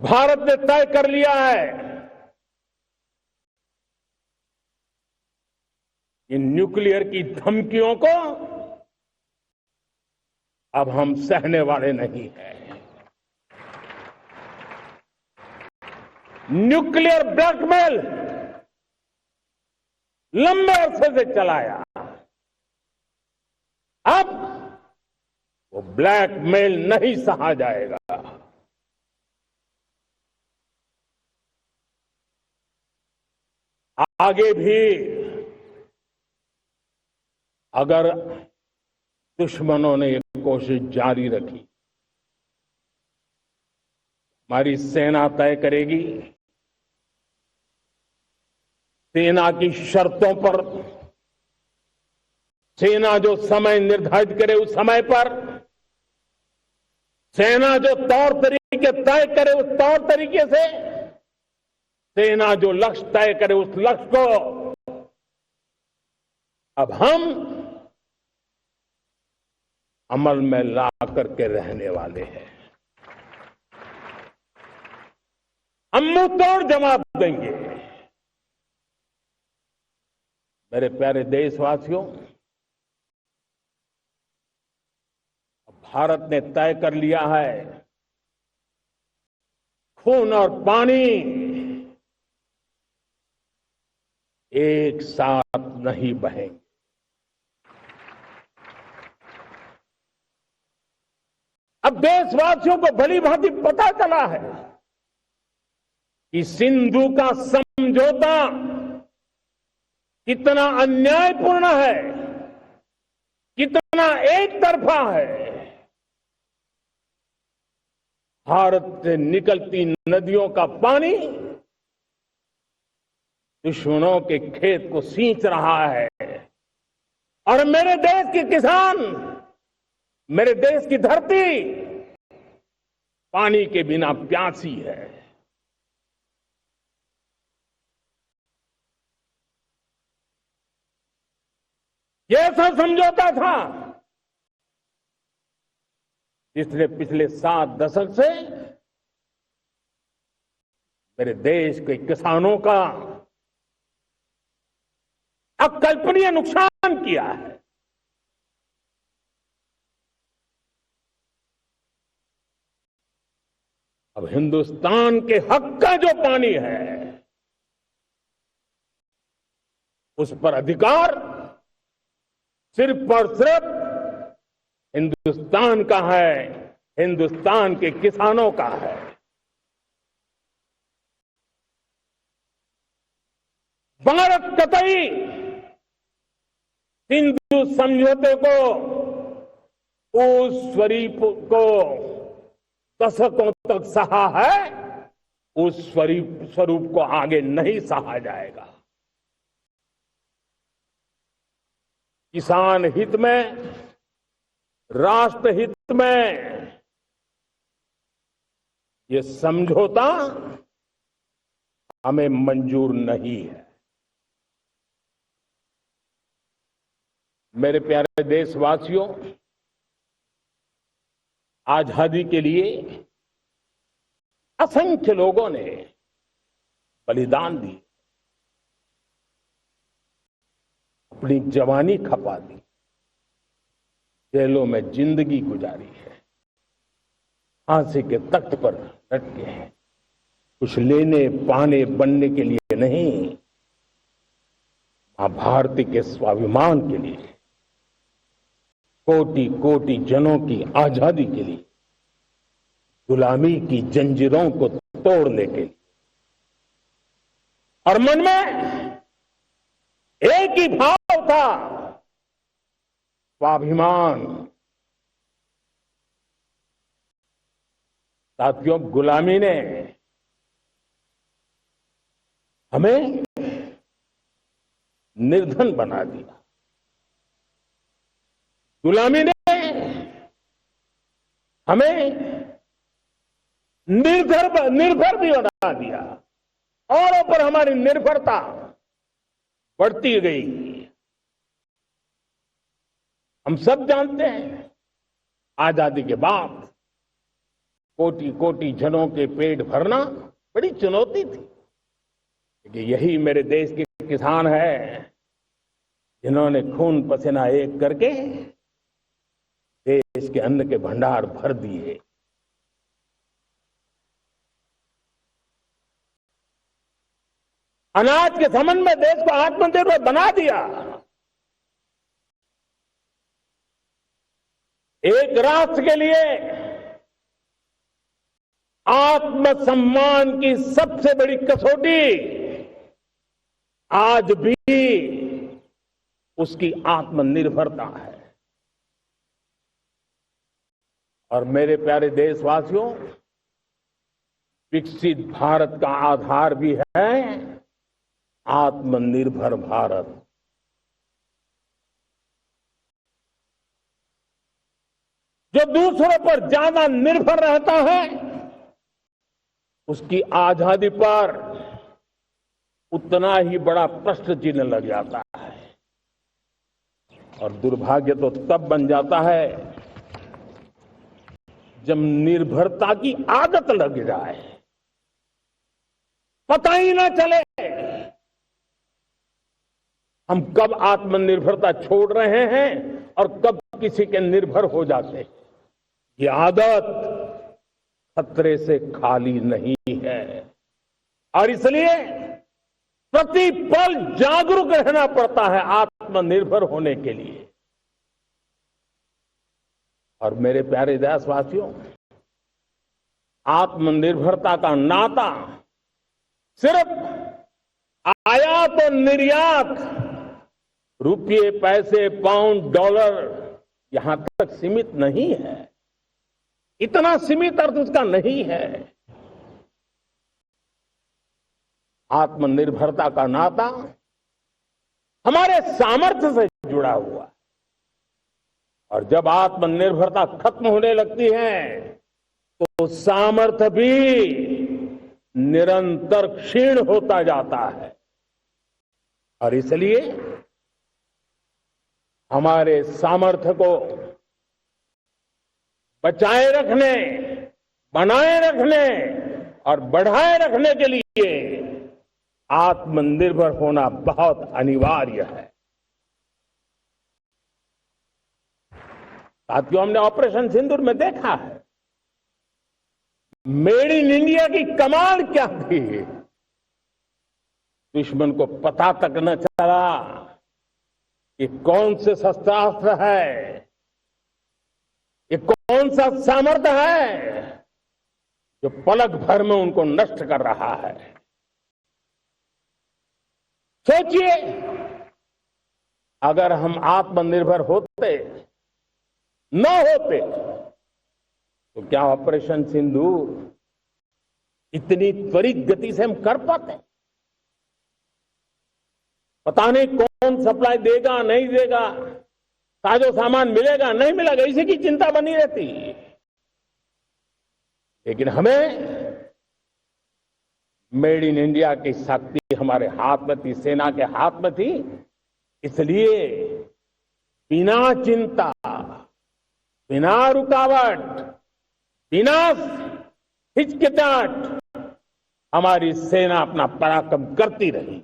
भारत ने तय कर लिया है कि न्यूक्लियर की धमकियों को अब हम सहने वाले नहीं हैं। न्यूक्लियर ब्लैकमेल लंबे अरसे से चलाया, अब वो ब्लैकमेल नहीं सहा जाएगा। आगे भी अगर दुश्मनों ने ये कोशिश जारी रखी, हमारी सेना तय करेगी, सेना की शर्तों पर, सेना जो समय निर्धारित करे उस समय पर, सेना जो तौर तरीके तय करे उस तौर तरीके से, सेना जो लक्ष्य तय करे उस लक्ष्य को अब हम अमल में ला करके रहने वाले हैं। हम मुंह तोड़ जवाब देंगे। मेरे प्यारे देशवासियों, भारत ने तय कर लिया है, खून और पानी एक साथ नहीं बहेंगे। अब देशवासियों को भली भांति पता चला है कि सिंधु का समझौता कितना अन्यायपूर्ण है, कितना एक तरफा है। भारत से निकलती नदियों का पानी दुश्मनों के खेत को सींच रहा है और मेरे देश के किसान, मेरे देश की धरती पानी के बिना प्यासी है। ये ऐसा समझौता था जिसने पिछले 7 दशक से मेरे देश के किसानों का अकल्पनीय नुकसान किया है। अब हिंदुस्तान के हक का जो पानी है उस पर अधिकार सिर्फ और सिर्फ हिंदुस्तान का है, हिंदुस्तान के किसानों का है। भारत कतई सिंधु समझौते को, उस स्वरूप को दशकों तक सहा है, उस स्वरूप को आगे नहीं सहा जाएगा। किसान हित में, राष्ट्र हित में ये समझौता हमें मंजूर नहीं है। मेरे प्यारे देशवासियों, आजादी के लिए असंख्य लोगों ने बलिदान दी, अपनी जवानी खपा दी, जेलों में जिंदगी गुजारी है, फांसी के तख्त पर लटके हैं, कुछ लेने पाने बनने के लिए नहीं, मां भारती के स्वाभिमान के लिए, कोटि कोटि जनों की आजादी के लिए, गुलामी की जंजीरों को तोड़ने के लिए। और मन में एक ही भाव था, स्वाभिमान। साथियों, गुलामी ने हमें निर्धन बना दिया, गुलामी ने हमें निर्भर भी बना दिया, औरों पर हमारी निर्भरता बढ़ती गई। हम सब जानते हैं, आजादी के बाद कोटि कोटि जनों के पेट भरना बड़ी चुनौती थी। कि यही मेरे देश के किसान हैं जिन्होंने खून पसीना एक करके देश के अन्न के भंडार भर दिए। अनाज के संबंध में देश को आत्मनिर्भर बना दिया। एक राष्ट्र के लिए आत्मसम्मान की सबसे बड़ी कसौटी आज भी उसकी आत्मनिर्भरता है। और मेरे प्यारे देशवासियों, विकसित भारत का आधार भी है आत्मनिर्भर भारत। जो दूसरों पर ज्यादा निर्भर रहता है उसकी आजादी पर उतना ही बड़ा प्रश्न चिन्ह लग जाता है। और दुर्भाग्य तो तब बन जाता है जब निर्भरता की आदत लग जाए, पता ही ना चले हम कब आत्मनिर्भरता छोड़ रहे हैं और कब किसी के निर्भर हो जाते हैं। ये आदत खतरे से खाली नहीं है और इसलिए प्रतिपल जागरूक रहना पड़ता है आत्मनिर्भर होने के लिए। और मेरे प्यारे देशवासियों, आत्मनिर्भरता का नाता सिर्फ आयात और निर्यात, रुपये, पैसे, पाउंड, डॉलर यहां तक सीमित नहीं है। इतना सीमित अर्थ उसका नहीं है। आत्मनिर्भरता का नाता हमारे सामर्थ्य से जुड़ा हुआ है। और जब आत्मनिर्भरता खत्म होने लगती है तो सामर्थ्य भी निरंतर क्षीण होता जाता है। और इसलिए हमारे सामर्थ्य को बचाए रखने, बनाए रखने और बढ़ाए रखने के लिए आत्मनिर्भर होना बहुत अनिवार्य है। साथियों, हमने ऑपरेशन सिंदूर में देखा है मेड इन इंडिया की कमाल क्या थी। दुश्मन को पता तक न चला कि कौन से शस्त्रास्त्र है, ये कौन सा सामर्थ्य है जो पलक भर में उनको नष्ट कर रहा है। सोचिए, अगर हम आत्मनिर्भर होते न होते तो क्या ऑपरेशन सिंदूर इतनी त्वरित गति से हम कर पाते? पता नहीं कौन सप्लाई देगा नहीं देगा, साजो सामान मिलेगा नहीं मिलेगा, इसी की चिंता बनी रहती। लेकिन हमें मेड इन इंडिया की शक्ति हमारे हाथ में थी, सेना के हाथ में थी। इसलिए बिना चिंता, बिना रुकावट, बिना हिचकिचाहट हमारी सेना अपना पराक्रम करती रही।